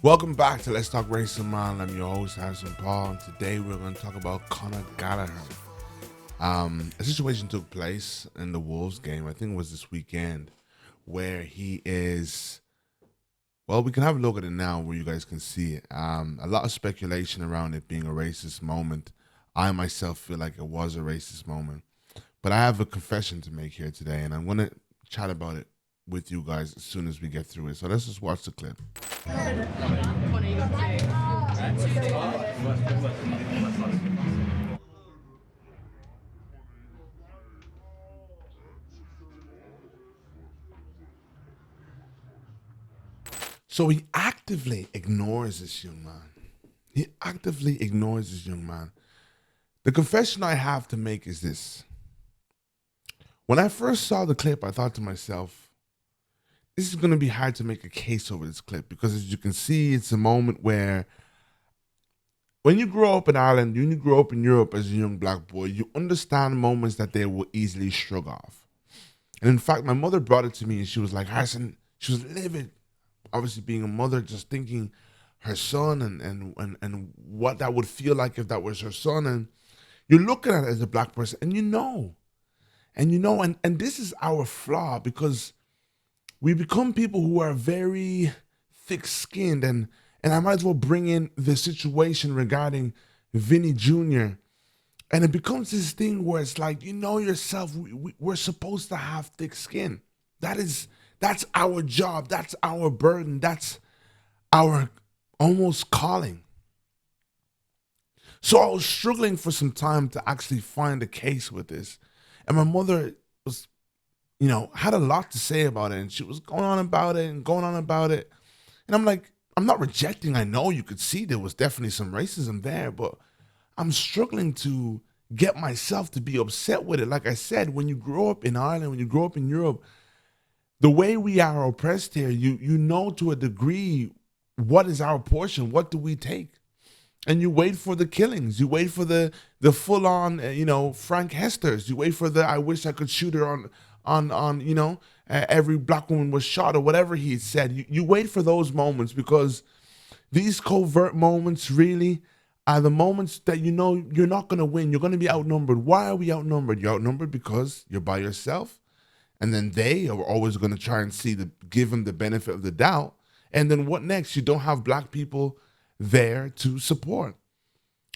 Welcome back to Let's Talk Racing, man. I'm your host, Harrison Paul, and today we're going to talk about Conor Gallagher. A situation took place in the Wolves game, I think it was this weekend, where he is, well, we can have a look at it now where you guys can see it. A lot of speculation around it being a racist moment. I myself feel like it was a racist moment. But I have a confession to make here today, and I'm going to chat about it with you guys as soon as we get through it. So let's just watch the clip. So he actively ignores this young man. He actively ignores this young man. The confession I have to make is this. When I first saw the clip, I thought to myself, this is going to be hard to make a case over this clip because as you can see, it's a moment where when you grow up in Ireland, when you grow up in Europe as a young black boy, you understand moments that they will easily shrug off. And in fact, my mother brought it to me and she was like, Harrison, she was livid. Obviously being a mother, just thinking her son and what that would feel like if that was her son. And you're looking at it as a black person and and this is our flaw because we become people who are very thick-skinned, and I might as well bring in the situation regarding Vinny Jr. And it becomes this thing where it's like, you know yourself, we're supposed to have thick skin. That's our job. That's our burden. That's our almost calling. So I was struggling for some time to actually find a case with this. And my mother was, had a lot to say about it. And she was going on about it and going on about it. And I'm like, I'm not rejecting. I know you could see there was definitely some racism there, but I'm struggling to get myself to be upset with it. Like I said, when you grow up in Ireland, when you grow up in Europe, the way we are oppressed here, you know to a degree what is our portion, what do we take? And you wait for the killings. You wait for the full-on, Frank Hesters. You wait for the I wish I could shoot her on every black woman was shot or whatever he said. You wait for those moments because these covert moments really are the moments that you're not going to win. You're going to be outnumbered. Why are we outnumbered? You're outnumbered because you're by yourself. And then they are always going to try and give them the benefit of the doubt. And then what next? You don't have black people there to support.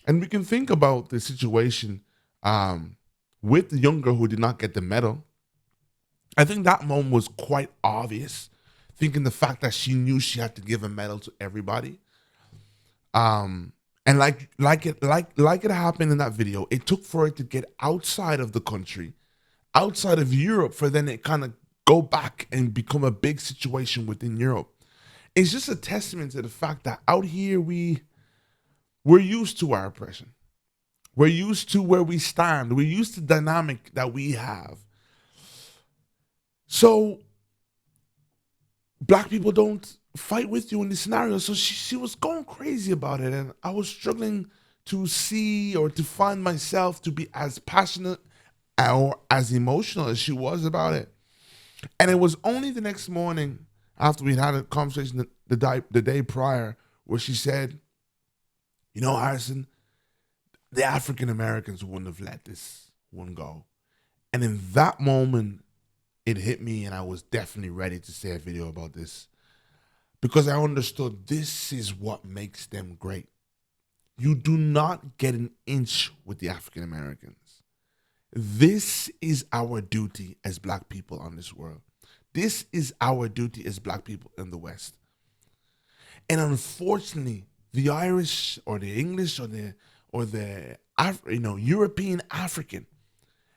And we can think about the situation with the young girl who did not get the medal. I think that moment was quite obvious, thinking the fact that she knew she had to give a medal to everybody. And like it happened in that video, it took for it to get outside of the country, outside of Europe, for then it kind of go back and become a big situation within Europe. It's just a testament to the fact that out here we're used to our oppression. We're used to where we stand. We're used to the dynamic that we have. So black people don't fight with you in this scenario. So she was going crazy about it. And I was struggling to see or to find myself to be as passionate or as emotional as she was about it. And it was only the next morning after we'd had a conversation the day prior where she said, Harrison, the African Americans wouldn't have let this one go. And in that moment, it hit me and I was definitely ready to say a video about this because I understood this is what makes them great. You do not get an inch with the African Americans. This is our duty as black people on this world. This is our duty as black people in the West. And unfortunately, the Irish or the English or the European African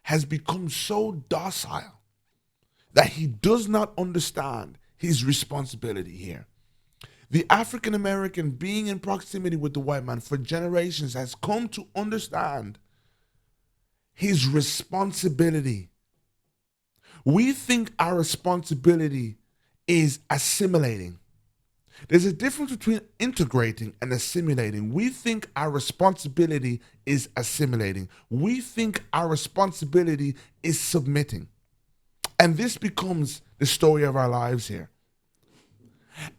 has become so docile that he does not understand his responsibility here. The African American, being in proximity with the white man for generations, has come to understand his responsibility. We think our responsibility is assimilating. There's a difference between integrating and assimilating. We think our responsibility is assimilating. We think our responsibility is submitting. And this becomes the story of our lives here.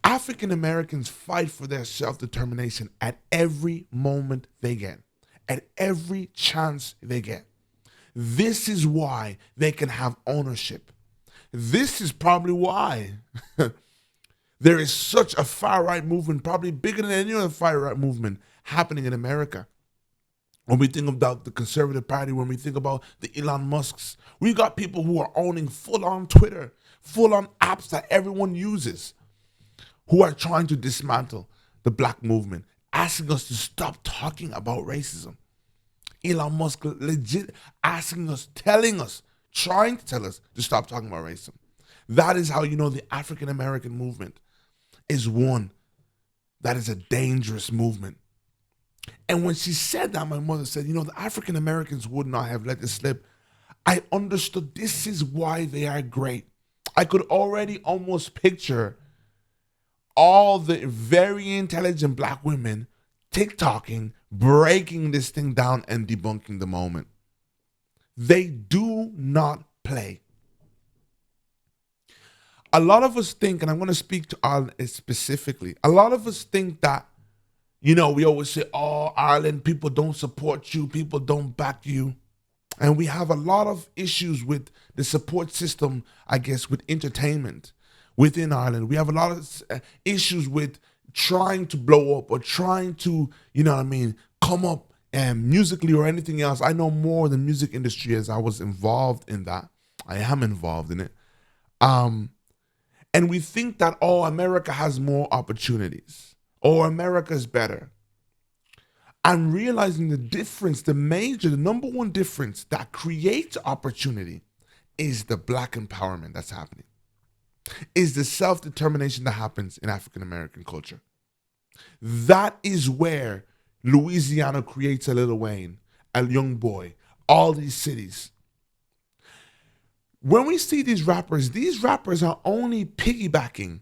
African Americans fight for their self-determination at every moment they get, at every chance they get. This is why they can have ownership. This is probably why there is such a far-right movement, probably bigger than any other far-right movement happening in America. When we think about the Conservative Party, when we think about the Elon Musks, we got people who are owning full-on Twitter, full-on apps that everyone uses, who are trying to dismantle the black movement, asking us to stop talking about racism. Elon Musk legit asking us, telling us, trying to tell us to stop talking about racism. That is how you know the African American movement is one that is a dangerous movement. And when she said that, my mother said, the African Americans would not have let this slip. I understood this is why they are great. I could already almost picture all the very intelligent black women TikToking, breaking this thing down and debunking the moment. They do not play. A lot of us think, and I'm going to speak to Ireland specifically, a lot of us think that, we always say, oh, Ireland, people don't support you, people don't back you. And we have a lot of issues with the support system, I guess, with entertainment within Ireland. We have a lot of issues with trying to blow up or trying to, come up musically or anything else. I know more than music industry as I was involved in that. I am involved in it. And we think that, America has more opportunities or America is better. I'm realizing the difference, the number one difference that creates opportunity is the black empowerment that's happening, is the self-determination that happens in African American culture. That is where Louisiana creates a Lil Wayne, a Young Boy, all these cities. When we see these rappers are only piggybacking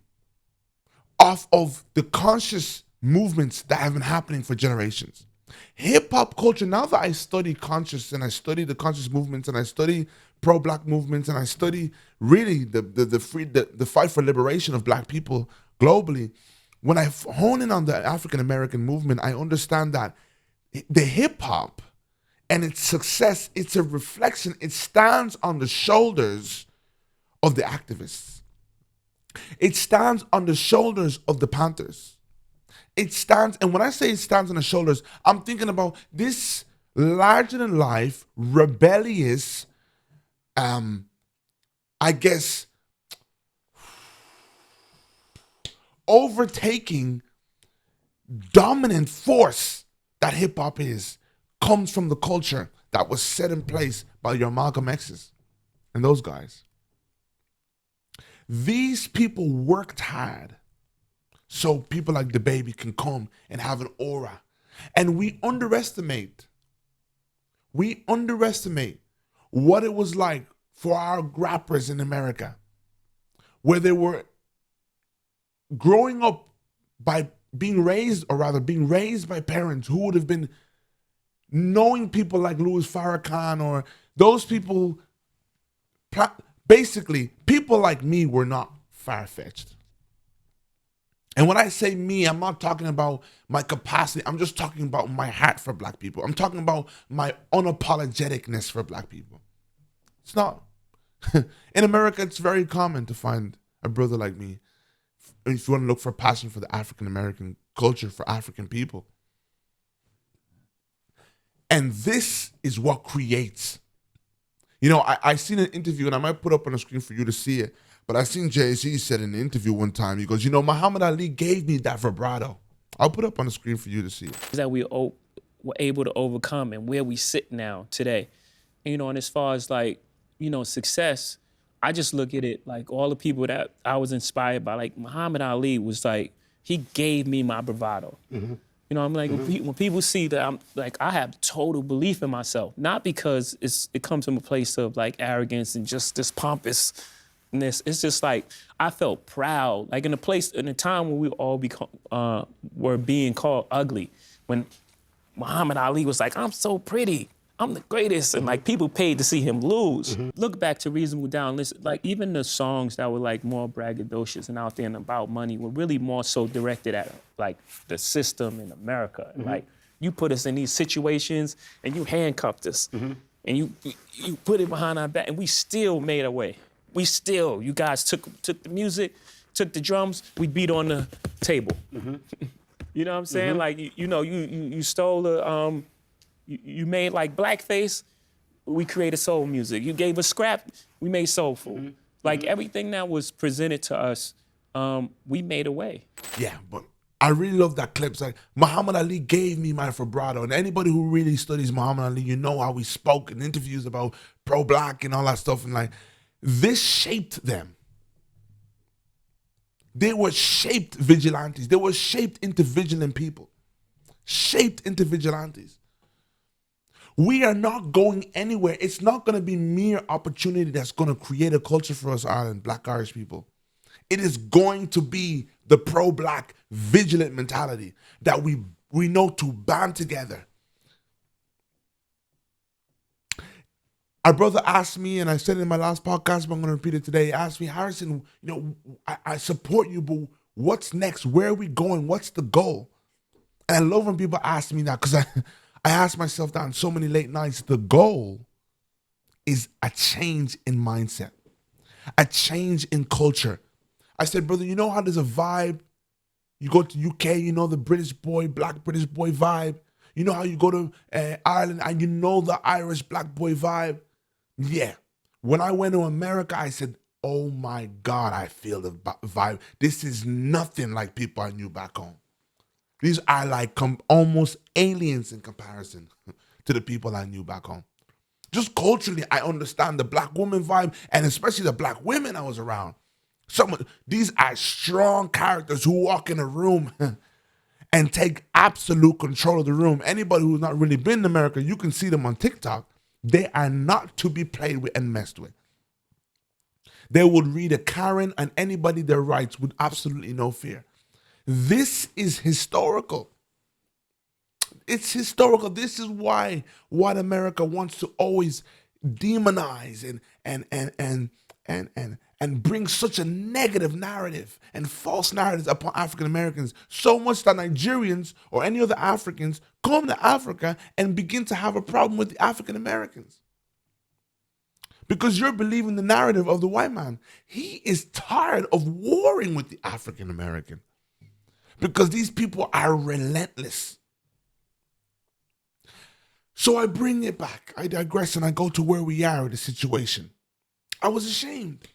off of the conscious movements that have been happening for generations. Hip hop culture, now that I study conscious and I study the conscious movements and I study pro-black movements and I study really the fight for liberation of black people globally, when I hone in on the African American movement, I understand that the hip hop and its success, it's a reflection, it stands on the shoulders of the activists. It stands on the shoulders of the Panthers. It stands, and when I say it stands on the shoulders, I'm thinking about this larger than life, rebellious, I guess, overtaking, dominant force that hip hop is, comes from the culture that was set in place by your Malcolm X's and those guys. These people worked hard so people like the baby can come and have an aura. And we underestimate what it was like for our rappers in America, where they were growing up by being raised by parents who would have been knowing people like Louis Farrakhan, or those people. Basically, people like me were not far-fetched. And when I say me, I'm not talking about my capacity. I'm just talking about my heart for black people. I'm talking about my unapologeticness for black people. It's not. In America, it's very common to find a brother like me. If you want to look for passion for the African American culture, for African people. And this is what creates. I seen an interview, and I might put up on the screen for you to see it, but I seen Jay-Z said in an interview one time, he goes, Muhammad Ali gave me that vibrato. I'll put up on the screen for you to see it. That we were able to overcome and where we sit now today. And as far as success, I just look at it like all the people that I was inspired by, like Muhammad Ali was like, he gave me my bravado. Mm-hmm. I'm like, when people see that I'm like, I have total belief in myself, not because it comes from a place of like arrogance and just this pompousness. It's just like, I felt proud, like in a time when we all were being called ugly, when Muhammad Ali was like, I'm so pretty. I'm the greatest. And like people paid to see him lose. Look back to Reasonable Doubt, listen, like even the songs that were like more braggadocious and out there and about money were really more so directed at like the system in America. Like you put us in these situations and you handcuffed us and you put it behind our back and we still made our way. You guys took the music, took the drums, we beat on the table. You know what I'm saying? Like, you stole the, you made like blackface, we created soul music. You gave us scrap, we made soulful. Like everything that was presented to us, we made a way. Yeah, but I really love that clip. It's like Muhammad Ali gave me my vibrato. And anybody who really studies Muhammad Ali, you know how he spoke in interviews about pro-black and all that stuff. And like, this shaped them. They were shaped vigilantes. They were shaped into vigilant people. Shaped into vigilantes. We are not going anywhere. It's not going to be mere opportunity that's going to create a culture for us, Ireland, Black Irish people. It is going to be the pro-black vigilant mentality that we know to band together. Our brother asked me, and I said it in my last podcast, but I'm going to repeat it today. He asked me, Harrison, I support you, but what's next? Where are we going? What's the goal? And I love when people ask me that because I ask myself that on so many late nights. The goal is a change in mindset, a change in culture. I said, brother, you know how there's a vibe? You go to UK, you know the British boy, black British boy vibe. You know how you go to Ireland and you know the Irish black boy vibe? Yeah. When I went to America, I said, oh my God, I feel the vibe. This is nothing like people I knew back home. These are like almost aliens in comparison to the people I knew back home. Just culturally, I understand the black woman vibe and especially the black women I was around. These are strong characters who walk in a room and take absolute control of the room. Anybody who's not really been in America, you can see them on TikTok. They are not to be played with and messed with. They would read a Karen and anybody their rights with absolutely no fear. This is historical. It's historical. This is why what America wants to always demonize and bring such a negative narrative and false narratives upon African Americans, so much that Nigerians or any other Africans come to Africa and begin to have a problem with the African Americans. Because you're believing the narrative of the white man. He is tired of warring with the African American. Because these people are relentless. So I bring it back. I digress and I go to where we are with the situation. I was ashamed.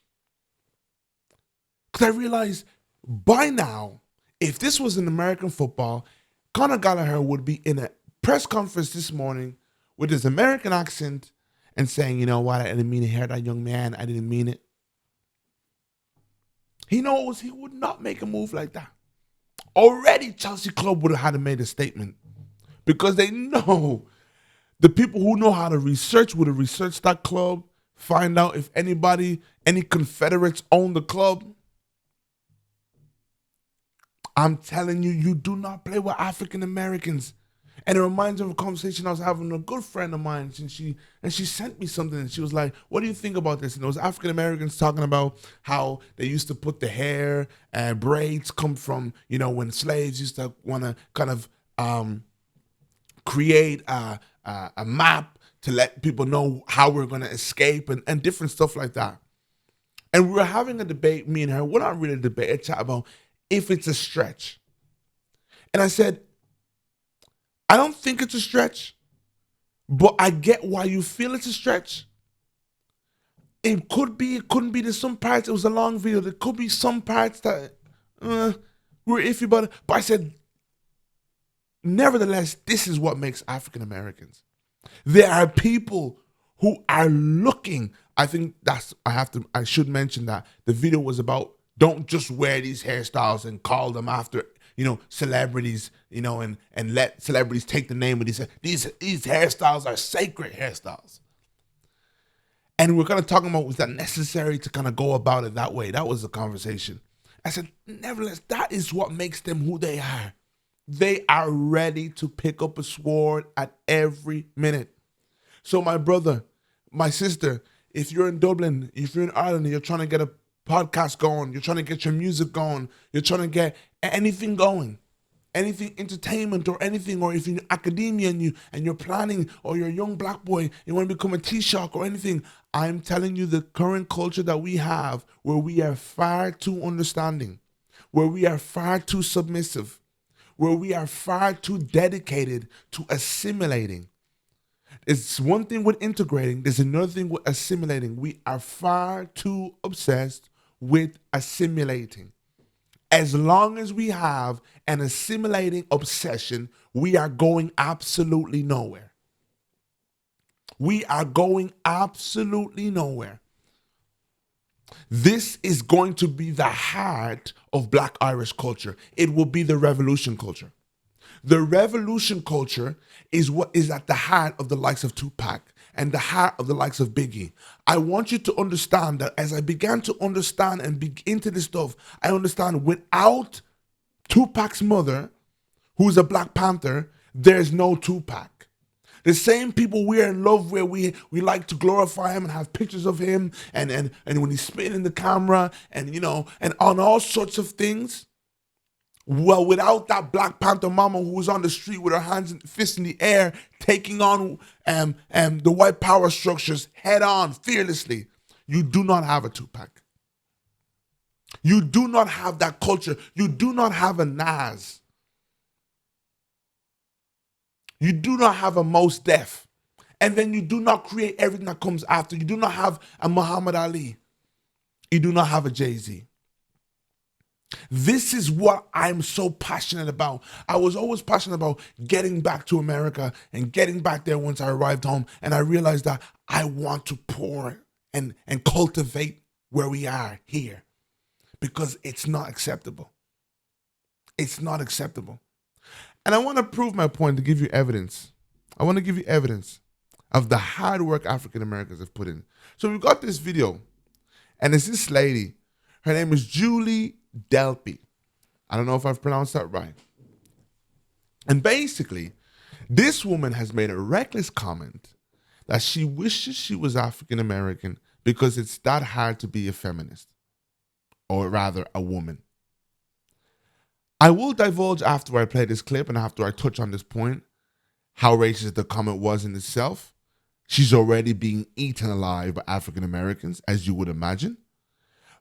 Because I realized by now, if this was in American football, Conor Gallagher would be in a press conference this morning with his American accent and saying, you know what, I didn't mean to hurt that young man. I didn't mean it. He knows he would not make a move like that. Already Chelsea Club would have had to make a statement because they know the people who know how to research would have researched that club, find out if any Confederates own the club. I'm telling you, you do not play with African Americans. And it reminds me of a conversation I was having with a good friend of mine, and she sent me something, and she was like, what do you think about this? And it was African Americans talking about how they used to put the hair and braids come from, when slaves used to want to kind of create a map to let people know how we're going to escape and different stuff like that. And we were having a debate, me and her. We're not really a debate, a chat about if it's a stretch. And I said, I don't think it's a stretch, but I get why you feel it's a stretch. It could be, it couldn't be. There's some parts, it was a long video. There could be some parts that were iffy about it. But I said, nevertheless, this is what makes African Americans. There are people who are looking. I think I should mention that the video was about don't just wear these hairstyles and call them after celebrities, and let celebrities take the name of these hairstyles are sacred hairstyles. And we're kind of talking about, was that necessary to kind of go about it that way? That was the conversation. I said, nevertheless, that is what makes them who they are. They are ready to pick up a sword at every minute. So my brother, my sister, if you're in Dublin, if you're in Ireland, and you're trying to get a podcast going, you're trying to get your music going, you're trying to get anything going, anything entertainment or anything, or if you're in academia and you're planning, or you're a young black boy, you want to become a Taoiseach or anything, I'm telling you, the current culture that we have, where we are far too understanding, where we are far too submissive, where we are far too dedicated to assimilating. It's one thing with integrating, there's another thing with assimilating. We are far too obsessed with assimilating. As long as we have an assimilating obsession, we are going absolutely nowhere. We are going absolutely nowhere. This is going to be the heart of Black Irish culture. It will be the revolution culture. The revolution culture is what is at the heart of the likes of Tupac and the heart of the likes of Biggie. I want you to understand that as I began to understand and be into this stuff, I understand without Tupac's mother, who's a Black Panther, there's no Tupac. The same people we're in love with, we like to glorify him and have pictures of him and when he's spitting in the camera and and on all sorts of things. Well, without that Black Panther mama who was on the street with her hands and fists in the air, taking on the white power structures head on, fearlessly, you do not have a Tupac. You do not have that culture. You do not have a Nas. You do not have a Mos Def. And then you do not create everything that comes after. You do not have a Muhammad Ali. You do not have a Jay-Z. This is what I'm so passionate about. I was always passionate about getting back to America and getting back there once I arrived home. And I realized that I want to pour and cultivate where we are here, because it's not acceptable. It's not acceptable. And I want to prove my point to give you evidence. I want to give you evidence of the hard work African Americans have put in. So we've got this video, and it's this lady. Her name is Julie Delpy. I don't know if I've pronounced that right. And basically, this woman has made a reckless comment that she wishes she was African American because it's that hard to be a feminist, or rather a woman. I will divulge after I play this clip and after I touch on this point how racist the comment was in itself. She's already being eaten alive by African Americans, as you would imagine.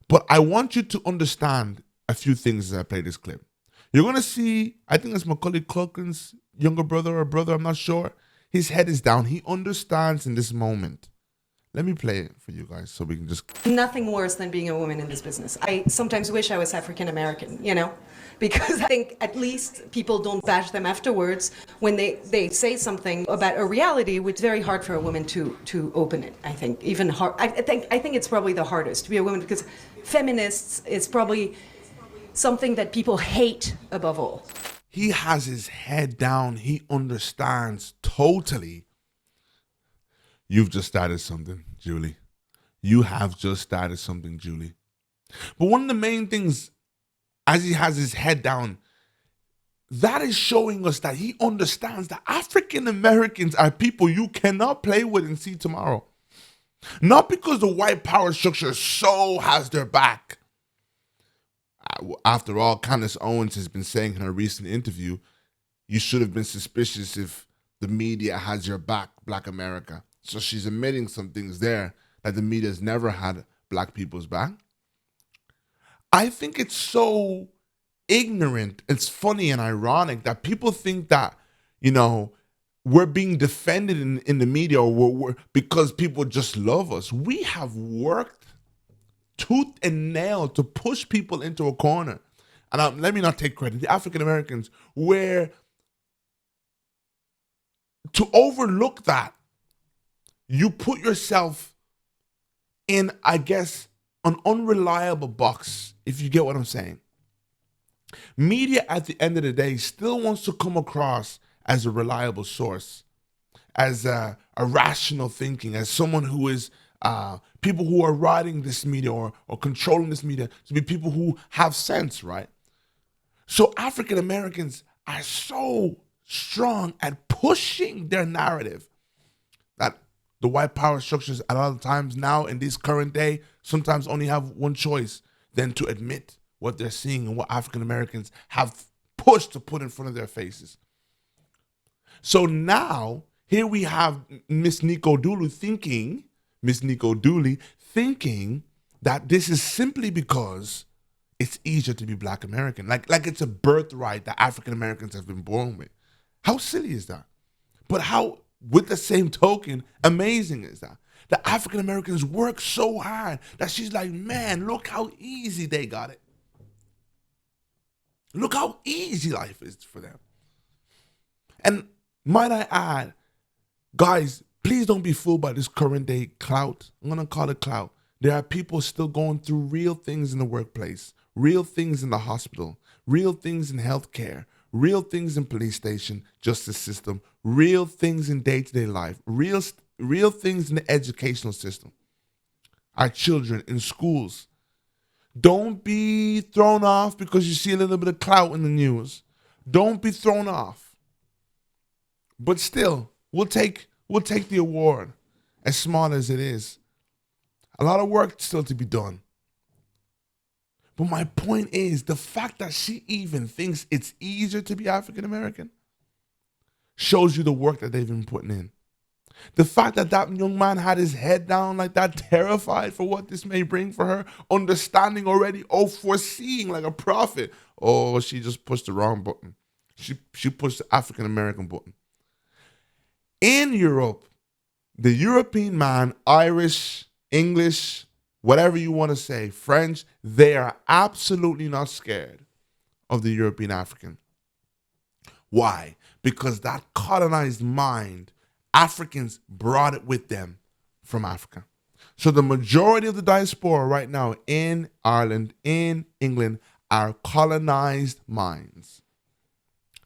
But I want you to understand a few things as I play this clip. You're going to see, I think it's Macaulay Culkin's younger brother or brother, I'm not sure. His head is down. He understands in this moment. Let me play it for you guys so we can just... Nothing worse than being a woman in this business. I sometimes wish I was African American, because I think at least people don't bash them afterwards when they say something about a reality which is very hard for a woman to open it. I think even hard. I think it's probably the hardest to be a woman, because feminists is probably something that people hate above all. He has his head down. He understands totally. You've just started something, Julie. You have just started something, Julie. But one of the main things, as he has his head down, that is showing us that he understands that African Americans are people you cannot play with and see tomorrow. Not because the white power structure so has their back. After all, Candace Owens has been saying in her recent interview, you should have been suspicious if the media has your back, Black America. So she's admitting some things there that the media's never had Black people's back. I think it's so ignorant, it's funny and ironic that people think that, we're being defended in the media or because people just love us. We have worked tooth and nail to push people into a corner. And let me not take credit. The African Americans, where to overlook that, you put yourself in, I guess, an unreliable box, if you get what I'm saying. Media, at the end of the day, still wants to come across as a reliable source, as a rational thinking, as someone who is, people who are writing this media or controlling this media to be people who have sense, right? So African Americans are so strong at pushing their narrative that The white power structures a lot of times now in this current day sometimes only have one choice than to admit what they're seeing and what African Americans have pushed to put in front of their faces. So now here we have Miss Nico Dooley thinking that this is simply because it's easier to be Black American, like it's a birthright that African Americans have been born with. How silly is that? But how, with the same token, amazing is that? The African Americans work so hard that she's like, man, look how easy they got it. Look how easy life is for them. And might I add, guys, please don't be fooled by this current day clout. I'm going to call it clout. There are people still going through real things in the workplace, real things in the hospital, real things in healthcare, real things in police station, justice system, real things in day-to-day life, real things in the educational system. Our children in schools. Don't be thrown off because you see a little bit of clout in the news. Don't be thrown off. But still, we'll take the award, as small as it is. A lot of work still to be done. But my point is, the fact that she even thinks it's easier to be African American shows you the work that they've been putting in. The fact that that young man had his head down like that, terrified for what this may bring for her, understanding already, foreseeing like a prophet. Oh, she just pushed the wrong button. She pushed the African American button. In Europe, the European man, Irish, English, whatever you want to say, French, they are absolutely not scared of the European African. Why? Because that colonized mind, Africans brought it with them from Africa. So the majority of the diaspora right now in Ireland, in England, are colonized minds.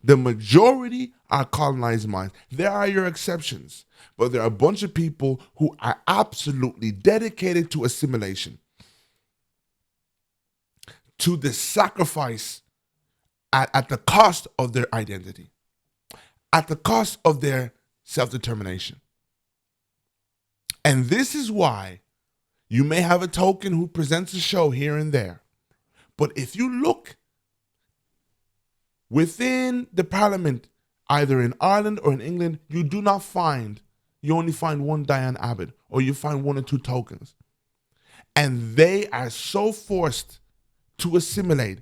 The majority are colonized minds. There are your exceptions, but there are a bunch of people who are absolutely dedicated to assimilation, to the sacrifice at the cost of their identity, at the cost of their self-determination. And this is why you may have a token who presents a show here and there, but if you look within the parliament, either in Ireland or in England, you only find one Diane Abbott, or you find one or two tokens. And they are so forced to assimilate.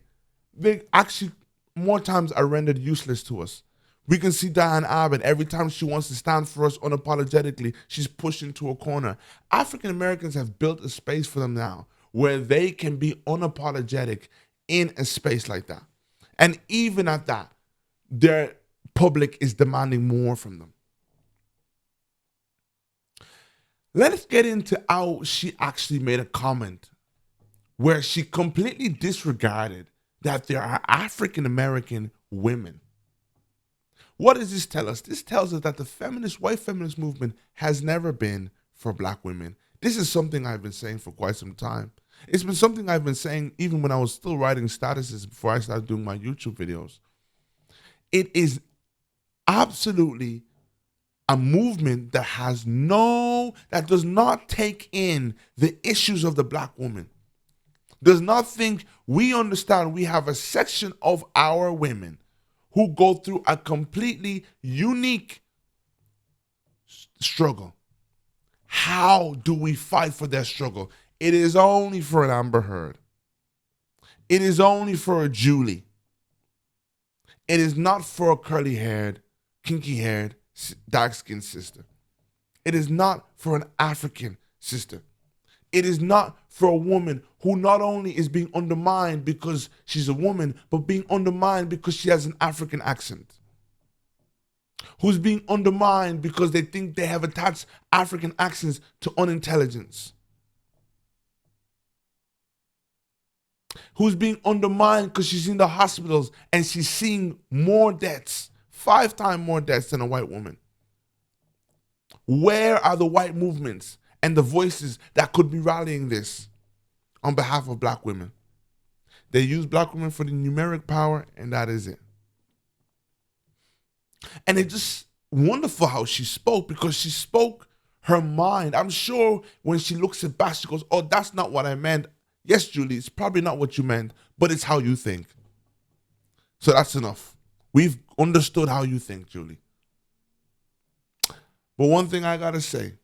They actually, more times, are rendered useless to us. We can see Diane Abbott, every time she wants to stand for us unapologetically, she's pushed into a corner. African Americans have built a space for them now where they can be unapologetic in a space like that. And even at that, their public is demanding more from them. Let's get into how she actually made a comment where she completely disregarded that there are African American women. What does this tell us? This tells us that the white feminist movement has never been for Black women. This is something I've been saying for quite some time. It's been something I've been saying even when I was still writing statuses before I started doing my YouTube videos. It is absolutely a movement that does not take in the issues of the Black woman. Does not think we understand we have a section of our women who go through a completely unique struggle. How do we fight for their struggle? It is only for an Amber Heard. It is only for a Julie. It is not for a curly-haired, kinky-haired, dark-skinned sister. It is not for an African sister. It is not for a woman who not only is being undermined because she's a woman, but being undermined because she has an African accent. Who's being undermined because they think they have attached African accents to unintelligence. Who's being undermined because she's in the hospitals and she's seeing more deaths, 5 times more deaths than a white woman. Where are the white movements and the voices that could be rallying this on behalf of Black women? They use Black women for the numeric power, and that is it. And it's just wonderful how she spoke, because she spoke her mind, I'm sure when she looks it back, she goes, oh, that's not what I meant. Yes, Julie, it's probably not what you meant, but it's how you think. So that's enough. We've understood how you think, Julie. But one thing I gotta say,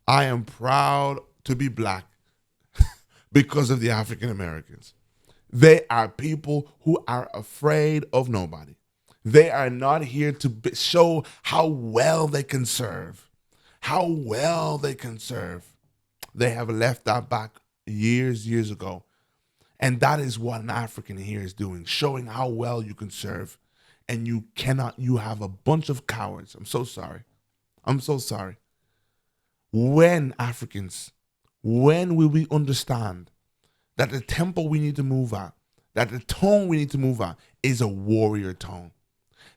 I am proud to be black because of the African Americans. They are people who are afraid of nobody. They are not here to show how well they can serve. How well they can serve. They have left that back years ago. And that is what an African here is doing, showing how well you can serve. And you have a bunch of cowards. I'm so sorry. I'm so sorry. When will we understand that the tempo we need to move at, that the tone we need to move at is a warrior tone?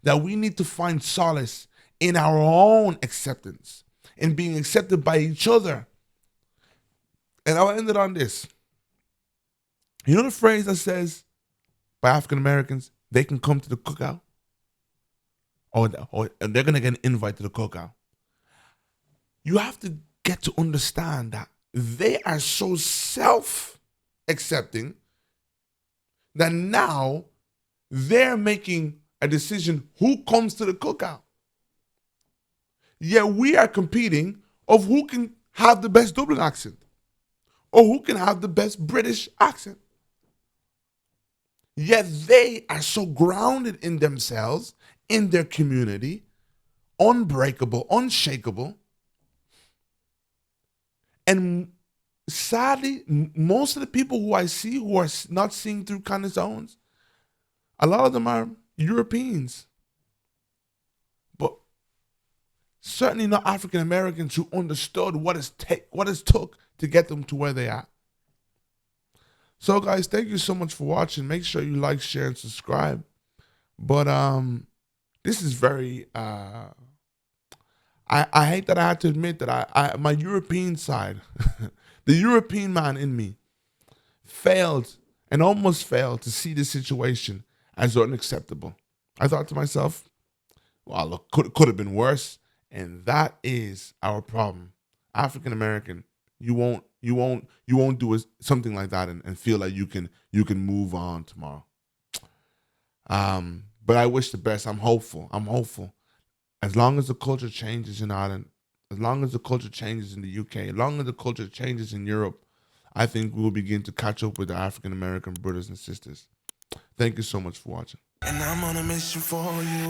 That we need to find solace in our own acceptance, in being accepted by each other. And I'll end it on this. You know the phrase that says by African Americans, they can come to the cookout? Or they're going to get an invite to the cookout. You have to get to understand that they are so self-accepting that now they're making a decision who comes to the cookout. Yet we are competing of who can have the best Dublin accent or who can have the best British accent. Yet they are so grounded in themselves, in their community, unbreakable, unshakable. And sadly, most of the people who I see who are not seeing through kind of zones, a lot of them are Europeans. But certainly not African Americans who understood what it took to get them to where they are. So guys, thank you so much for watching. Make sure you like, share, and subscribe. But this is very I hate that I had to admit that my European side, the European man in me, almost failed to see this situation as unacceptable. I thought to myself, well, look, could have been worse, and that is our problem. African American, you won't do something like that and feel like you can move on tomorrow. But I wish the best. I'm hopeful. As long as the culture changes in Ireland, as long as the culture changes in the UK, as long as the culture changes in Europe, I think we will begin to catch up with our African American brothers and sisters. Thank you so much for watching. And I'm on a mission for you.